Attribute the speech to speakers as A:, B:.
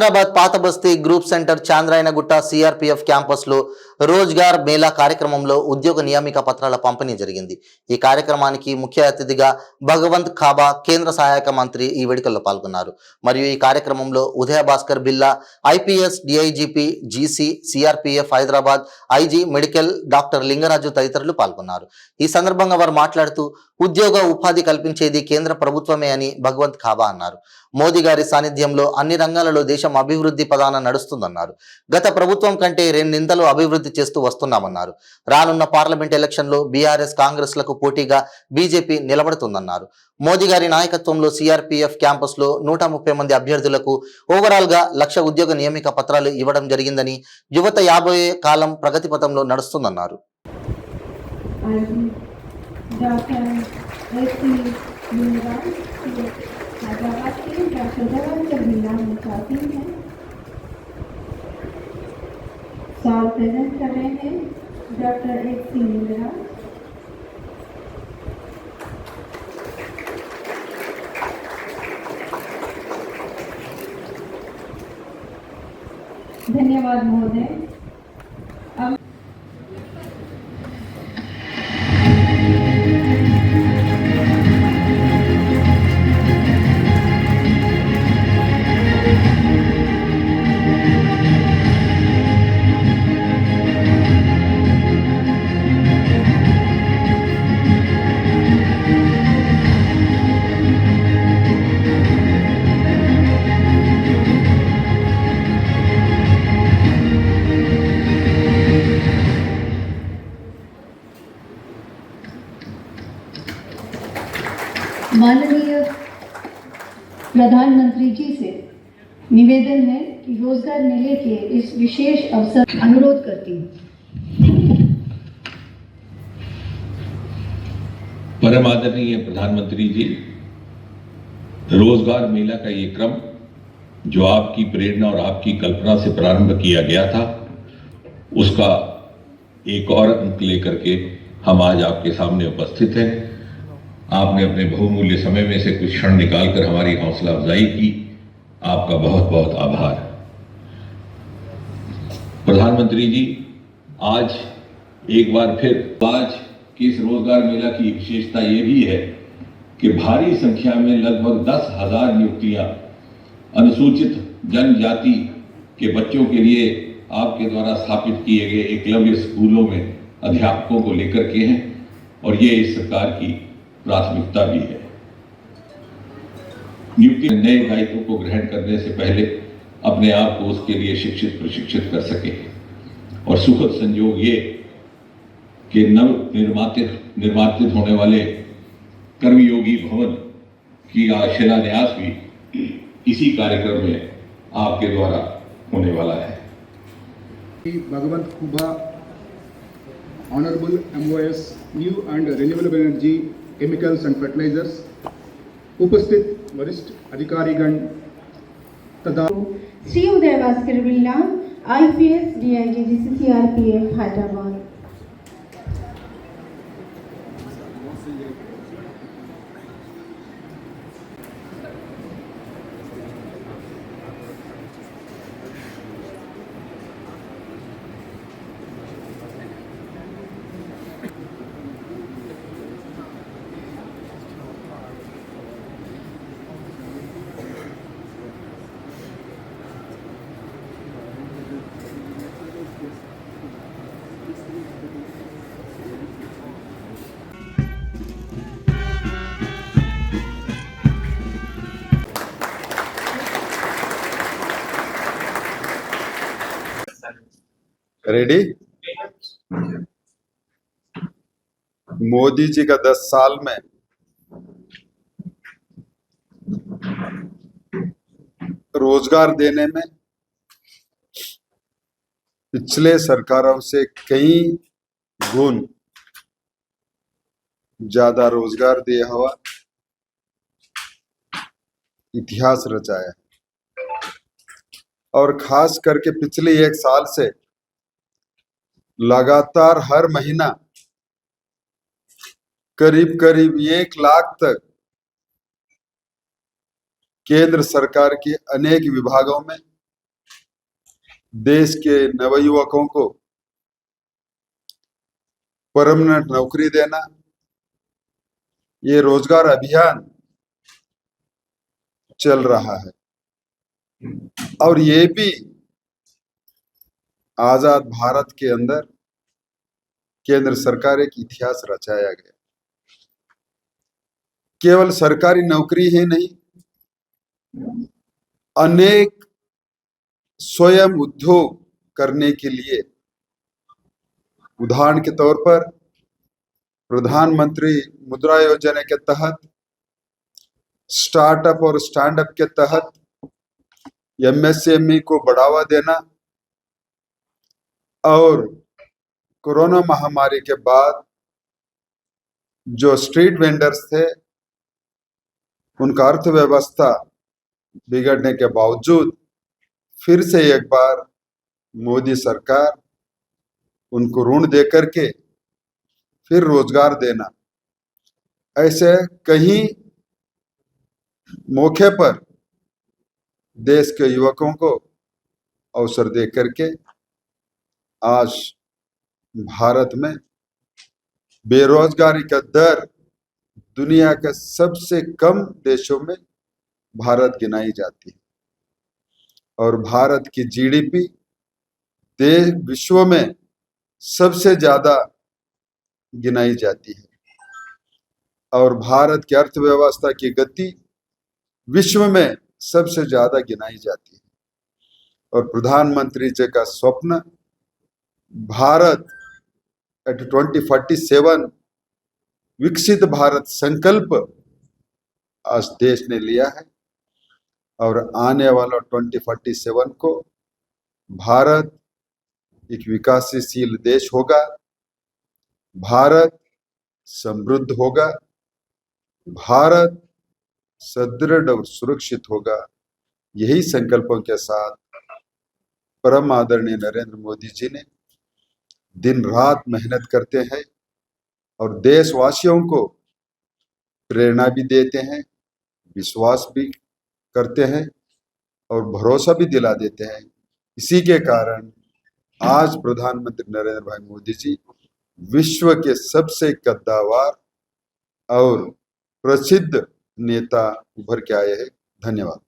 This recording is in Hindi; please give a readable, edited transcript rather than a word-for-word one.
A: హైదరాబాద్ పాత బస్తీ group centre Chandrayangutta CRPF campus లో రోజ్గార్ మేళా కార్యక్రమంలో ఉద్యోగ నియామక పత్రాల పంపిణీ జరిగింది. ఈ కార్యక్రమానికి ముఖ్య అతిథిగా భగవంత్ ఖాబా కేంద్ర సహాయక మంత్రి ఈ వేడుకల్లో పాల్గొన్నారు. మరియు ఈ కార్యక్రమంలో Uday Bhaskar Billa IPS DIGP GC CRPF Hyderabad IG medical doctor Lingaraju తదితరులు పాల్గొన్నారు. ఈ సందర్భంగా వారు మాట్లాడుతూ ఉద్యోగ ఉపాధి కల్పించేది కేంద్ర ప్రభుత్వమే అని భగవంత్ ఖాబా అన్నారు. మోదీ గారి సాన్నిధ్యంలో అన్ని రంగాలలో దేశం అభివృద్ధి పదాన నడుస్తుందన్నారు. గత ప్రభుత్వం కంటే రెండింతలు అభివృద్ధి చేస్తూ వస్తున్నామన్నారు. రానున్న పార్లమెంట్ ఎలక్షన్లో బీఆర్ఎస్ కాంగ్రెస్ లకు పోటీగా బీజేపీ నిలబడుతుందన్నారు. మోదీ గారి నాయకత్వంలో సిఆర్పిఎఫ్ క్యాంపస్ లో 130 మంది అభ్యర్థులకు ఓవరాల్ గా 1,00,000 ఉద్యోగ నియామక పత్రాలు ఇవ్వడం జరిగిందని, యువత 50 కాలం ప్రగతి పథంలో నడుస్తుందన్నారు.
B: हैदराबाद के डॉक्टर भगवंत बिल्ला मुखाती हैं सॉल प्रेजेंट कर रहे हैं डॉक्टर एस लिंगराज। धन्यवाद महोदय। माननीय प्रधानमंत्री जी से निवेदन है कि रोजगार मेले के इस विशेष अवसर अनुरोध करती हूँ।
C: परम आदरणीय प्रधानमंत्री जी, रोजगार मेला का ये क्रम जो आपकी प्रेरणा और आपकी कल्पना से प्रारंभ किया गया था, उसका एक और अंक लेकर के हम आज आपके सामने उपस्थित हैं। आपने अपने बहुमूल्य समय में से कुछ क्षण निकालकर हमारी हौसला अफजाई की, आपका बहुत बहुत आभार। प्रधानमंत्री जी, आज एक बार फिर आज के इस रोजगार मेला की विशेषता ये भी है कि भारी संख्या में लगभग 10,000 नियुक्तियां अनुसूचित जनजाति के बच्चों के लिए आपके द्वारा स्थापित किए गए एकलव्य स्कूलों में अध्यापकों को लेकर के हैं, और ये इस सरकार की प्राथमिकता भी है। नियुक्ति नए दायित्व को ग्रहण करने से पहले अपने आप को उसके लिए शिक्षित प्रशिक्षित कर सके, और सुखद संयोग ये कि नव निर्मातित होने वाले कर्मयोगी भवन की शिलान्यास भी इसी कार्यक्रम में आपके द्वारा होने वाला है।
D: Bhagwant Khuba, honourable MOS new and renewable energy chemicals and fertilisers, उपस्थित वरिष्ठ अधिकारीगण तथा
B: श्री उदय भास्कर बिल्ला IPS DIG CRPF Hyderabad.
E: Ready? Modi ji का 10 साल में रोजगार देने में पिछले सरकारों से कई गुण ज्यादा रोजगार दिया हुआ इतिहास रचाया, और खास करके पिछले 1 साल से लगातार हर महीना करीब करीब 1 लाख तक केंद्र सरकार के अनेक विभागों में देश के नवयुवकों को परमानेंट नौकरी देना, ये रोजगार अभियान चल रहा है। और ये भी आजाद भारत के अंदर केंद्र सरकार एक इतिहास रचाया गया। केवल सरकारी नौकरी ही नहीं, अनेक स्वयं उद्योग करने के लिए, उदाहरण के तौर पर प्रधानमंत्री मुद्रा योजना के तहत, स्टार्टअप और स्टैंडअप के तहत एमएसएमई को बढ़ावा देना, और कोरोना महामारी के बाद जो स्ट्रीट वेंडर्स थे उनका अर्थव्यवस्था बिगड़ने के बावजूद फिर से एक बार मोदी सरकार उनको ऋण दे करके फिर रोजगार देना, ऐसे कई मौके पर देश के युवकों को अवसर दे करके आज भारत में बेरोजगारी का दर दुनिया के सबसे कम देशों में भारत गिनाई जाती है। और भारत की जीडीपी देश विश्व में सबसे ज्यादा गिनाई जाती है। और भारत की अर्थव्यवस्था की गति विश्व में सबसे ज्यादा गिनाई जाती है। और प्रधानमंत्री जी का स्वप्न भारत एट 2047 विकसित भारत संकल्प आज देश ने लिया है। और आने वाला 2047 को भारत एक विकासशील देश होगा, भारत समृद्ध होगा, भारत सदृढ़ और सुरक्षित होगा। यही संकल्पों के साथ परम आदरणीय नरेंद्र मोदी जी ने दिन रात मेहनत करते हैं और देशवासियों को प्रेरणा भी देते हैं, विश्वास भी करते हैं और भरोसा भी दिला देते हैं। इसी के कारण आज प्रधानमंत्री नरेंद्र भाई मोदी जी विश्व के सबसे कद्दावर और प्रसिद्ध नेता उभर के आए हैं। धन्यवाद।